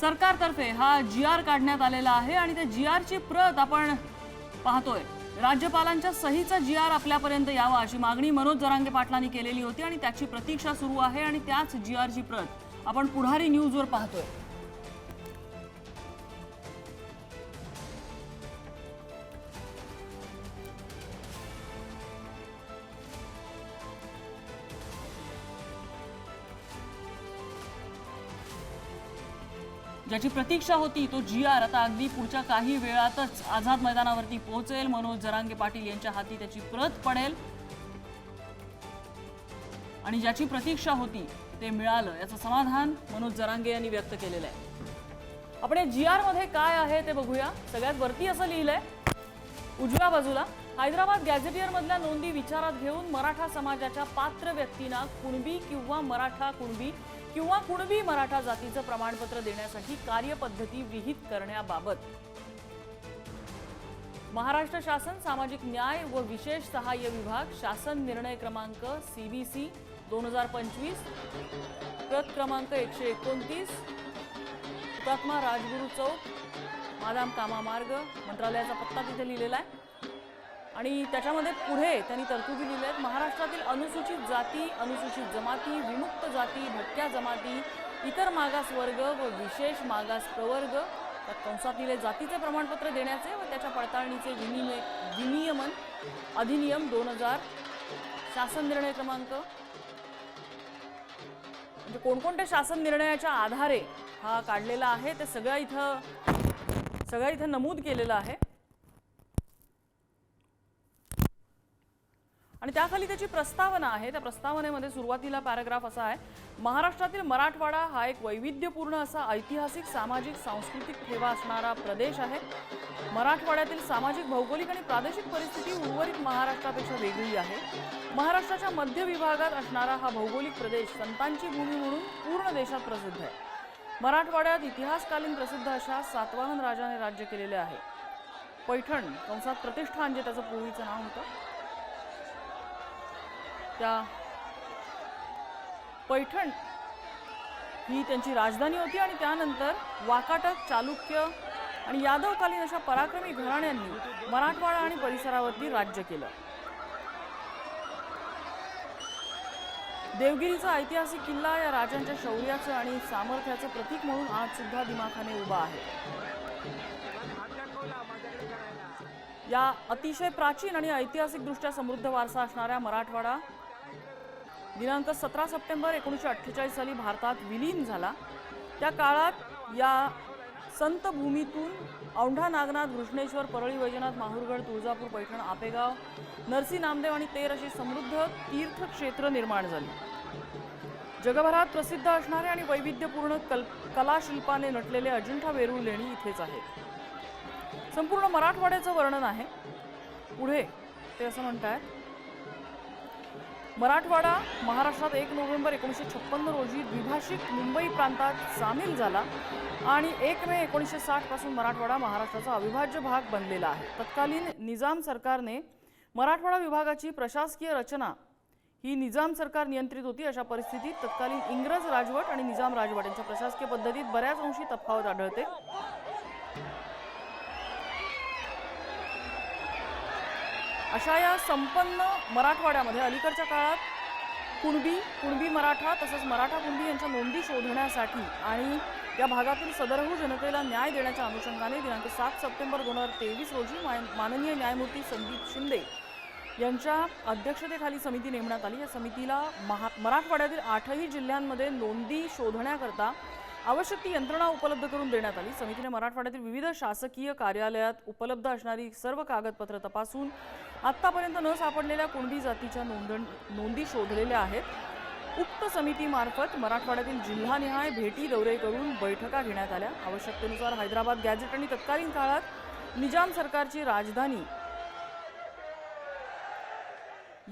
सरकारतर्फे हा जी.आर. काढण्यात आलेला आहे आणि त्या जी.आर.ची प्रत आपण पाहतोय। राज्यपालांच्या सहीचा जी.आर. आपल्यापर्यंत यावा अशी मागणी मनोज जरांगे पाटलांनी केलेली होती आणि त्याची प्रतीक्षा सुरू आहे आणि त्याच जी.आर.ची प्रत आपण पुढारी न्यूजवर पाहतोय। ज्याची प्रतीक्षा होती तो जी.आर. आता अगदी पुढच्या काही वेळातच आझाद मैदानावरती पोहोचेल। मनोज जरांगे पाटील यांच्या हाती त्याची प्रत पडेल आणि ज्याची प्रतीक्षा होती ते मिळालं याचं समाधान मनोज जरांगे यांनी व्यक्त केलेलं आहे। आपण या जी.आर. मध्ये काय आहे ते बघूया। सगळ्यात वरती असं लिहिलंय उजव्या बाजूला, हैदराबाद गॅझेटियर मधल्या नोंदी विचारात घेऊन मराठा समाजाच्या पात्र व्यक्तींना कुणबी किंवा मराठा कुणबी किंवा कुणबी मराठा जातीचं प्रमाणपत्र देण्यासाठी कार्यपद्धती विहित करण्याबाबत महाराष्ट्र शासन सामाजिक न्याय व विशेष सहाय्य विभाग शासन निर्णय क्रमांक CBC 2025 प्रत क्रमांक 129 हुतात्मा राजगुरू चौक मादाम कामा मार्ग मंत्रालयाचा पत्ता तिथे लिहिलेला आहे आणि त्याच्यामध्ये पुढे त्यांनी तरतुदी लिहिल्या आहेत। महाराष्ट्रातील अनुसूचित जाती, अनुसूचित जमाती, विमुक्त जाती, भटक्या जमाती, इतर मागास वर्ग व विशेष मागास प्रवर्ग त्यात कंसात लिहिले जातीचे प्रमाणपत्र देण्याचे व त्याच्या पडताळणीचे विनियमन अधिनियम 2000 शासन निर्णय क्रमांक म्हणजे कोणकोणत्या शासन निर्णयाच्या आधारे हा काढलेला आहे ते सगळं इथं नमूद केलेलं आहे आणि त्याखाली त्याची प्रस्तावना आहे। त्या प्रस्तावनेमध्ये सुरुवातीला पॅराग्राफ असा आहे, महाराष्ट्रातील मराठवाडा हा एक वैविध्यपूर्ण असा ऐतिहासिक सामाजिक सांस्कृतिक ठेवा असणारा प्रदेश आहे। मराठवाड्यातील सामाजिक भौगोलिक आणि प्रादेशिक परिस्थिती उर्वरित महाराष्ट्रापेक्षा वेगळी आहे। महाराष्ट्राच्या मध्य विभागात असणारा हा भौगोलिक प्रदेश संतांची भूमी म्हणून पूर्ण देशात प्रसिद्ध आहे। मराठवाड्यात इतिहासकालीन प्रसिद्ध अशा सातवाहन राजाने राज्य केलेले आहे। पैठण कंसात प्रतिष्ठान जे त्याचं पूर्वीचं नाव होतं त्या पैठण ही त्यांची राजधानी होती आणि त्यानंतर वाकाटक, चालुक्य आणि यादवकालीन अशा पराक्रमी घराण्यांनी मराठवाडा आणि परिसरावरती राज्य केलं। देवगिरीचा ऐतिहासिक किल्ला या राजांच्या शौर्याचं आणि सामर्थ्याचं प्रतीक म्हणून आज सुद्धा दिमाखाने उभा आहे। या अतिशय प्राचीन आणि ऐतिहासिकदृष्ट्या समृद्ध वारसा असणाऱ्या मराठवाडा दिनांक 17 सप्टेंबर 1948 साली भारतात विलीन झाला। त्या काळात या संत भूमीतून औंढा, नागनाथ, घृष्णेश्वर, परळी, वैजनाथ, माहूरगड, तुळजापूर, पैठण, आपेगाव, नरसी, नामदेव आणि तेर अशी समृद्ध तीर्थक्षेत्र निर्माण झाली। जगभरात प्रसिद्ध असणारे आणि वैविध्यपूर्ण कलाशिल्पाने नटलेले अजिंठा वेरूळ लेणी इथेच आहेत। संपूर्ण मराठवाड्याचं वर्णन आहे। पुढे ते असं म्हणतात, मराठवाडा महाराष्ट्रात 1 नोव्हेंबर 1956 रोजी द्विभाषिक मुंबई प्रांतात सामील झाला आणि 1 मे 1960 पासून मराठवाडा महाराष्ट्राचा अविभाज्य भाग बनलेला आहे। तत्कालीन निजाम सरकारने मराठवाडा विभागाची प्रशासकीय रचना ही निजाम सरकार नियंत्रित होती। अशा परिस्थितीत तत्कालीन इंग्रज राजवट आणि निजाम राजवट यांच्या प्रशासकीय पद्धतीत बऱ्याच अंशी तफावत आढळते। अशा या संपन्न मराठवाड्यामध्ये अलीकडच्या काळात कुणबी मराठा तसंच मराठा कुणबी यांच्या नोंदी शोधण्यासाठी आणि या भागातील सदरहू जनतेला न्याय देण्याच्या अनुषंगाने दिनांक 7 सप्टेंबर 2023 रोजी माननीय न्यायमूर्ती संदीप शिंदे यांच्या अध्यक्षतेखाली समिती नेमण्यात आली। या समितीला मराठवाड्यातील 8ही जिल्ह्यांमध्ये नोंदी शोधण्याकरता आवश्यक ती यंत्रणा उपलब्ध करून देण्यात आली। समितीने मराठवाड्यातील विविध शासकीय कार्यालयात उपलब्ध असणारी सर्व कागदपत्र तपासून आतापर्यंत न सापडलेल्या कुणबी जातीच्या नोंदी शोधलेल्या आहेत। उक्त समितीमार्फत मराठवाड्यातील जिल्हानिहाय भेटी दौरे करून बैठका घेण्यात आल्या। आवश्यकतेनुसार हैदराबाद गॅझेट आणि तत्कालीन काळात निजाम सरकारची राजधानी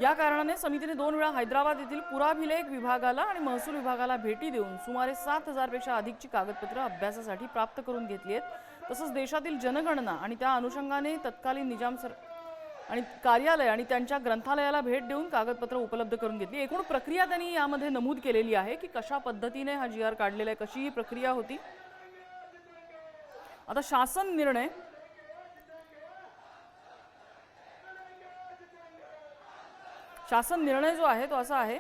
या कारणाने समितीने 2 वेळा हैदराबाद येथील पुराभिलेख विभागाला आणि महसूल विभागाला भेटी देऊन सुमारे 7000 पेक्षा अधिकची कागदपत्र अभ्यासासाठी प्राप्त करून घेतली आहेत। तसंच देशातील जनगणना आणि त्या अनुषंगाने तत्कालीन निजाम आणि कार्यालय आणि त्यांच्या ग्रंथालयाला भेट देऊन कागदपत्र उपलब्ध करून घेतली। एकूण प्रक्रिया त्यांनी यामध्ये नमूद केलेली आहे की कशा पद्धतीने हा जी.आर. काढलेला आहे, कशी ही प्रक्रिया होती। आता शासन निर्णय जो आहे तो असा आहे,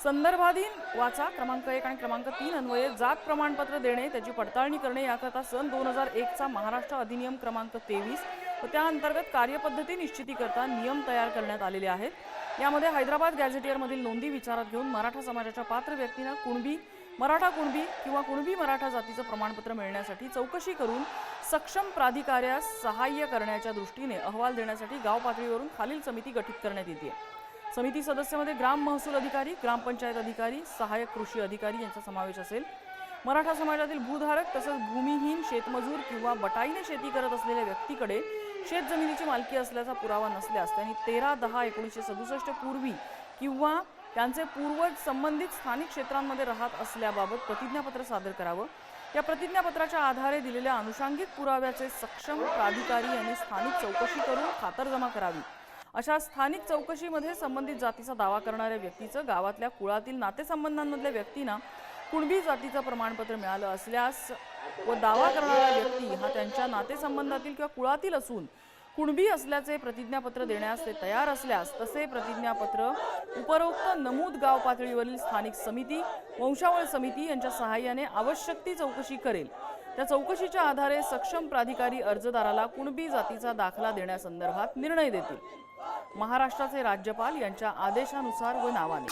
संदर्भाधीन वाचा क्रमांक 1 आणि क्रमांक 3 अन्वये जात प्रमाणपत्र देणे, त्याची पडताळणी करणे याकरता सन 2001 चा महाराष्ट्र अधिनियम क्रमांक 23 व त्या अंतर्गत कार्यपद्धती निश्चिती करता नियम तयार करण्यात आलेले आहेत. यामध्ये हैदराबाद गॅझेटियर मधील नोंदी विचारात घेऊन मराठा समाजाच्या पात्र व्यक्तींना कुणबी, मराठा कुणबी किंवा कुणबी मराठा जातीचं प्रमाणपत्र मिळण्यासाठी चौकशी करून सक्षम प्राधिकाऱ्यास सहाय्य करण्याच्या दृष्टीने अहवाल देण्यासाठी गाव पातळीवरून खालील समिती गठीत करण्यात येते. समिती सदस्यामध्ये ग्राम महसूल अधिकारी, ग्रामपंचायत अधिकारी, सहाय्यक कृषी अधिकारी यांचा समावेश असेल. मराठा समाजातील भूधारक तसंच भूमिहीन शेतमजूर किंवा बटाईने शेती करत असलेल्या व्यक्तीकडे शेत जमिनीची मालकी असल्याचा पुरावा नसल्यास त्यांनी 13/10/1967 पूर्वी किंवा त्यांचे पूर्वज संबंधित स्थानिक क्षेत्रांमध्ये राहत असल्याबाबत प्रतिज्ञापत्र सादर करावं. या प्रतिज्ञापत्राच्या आधारे दिलेल्या अनुषंगिक पुराव्याचे सक्षम प्राधिकारी यांनी स्थानिक चौकशी करून खातरजमा करावी. अशा स्थानिक चौकशीमध्ये संबंधित जातीचा दावा करणाऱ्या व्यक्तीचं गावातल्या कुळातील नातेसंबंधांमधल्या व्यक्तींना कुणबी जातीचं प्रमाणपत्र मिळालं असल्यास व दावा करणारा व्यक्ती हा त्यांच्या नातेसंबंधातील किंवा कुळातील असून कुणबी असल्याचे प्रतिज्ञापत्र देण्यास ते तयार असल्यास तसे प्रतिज्ञापत्र उपरोक्त नमूद गाव पातळीवरील स्थानिक समिती, वंशावळ समिती यांच्या सहाय्याने आवश्यक ती चौकशी करेल. त्या चौकशीच्या आधारे सक्षम प्राधिकारी अर्जदाराला कुणबी जातीचा दाखला देण्यासंदर्भात निर्णय देतील. महाराष्ट्राचे राज्यपाल यांच्या आदेशानुसार व नावाने.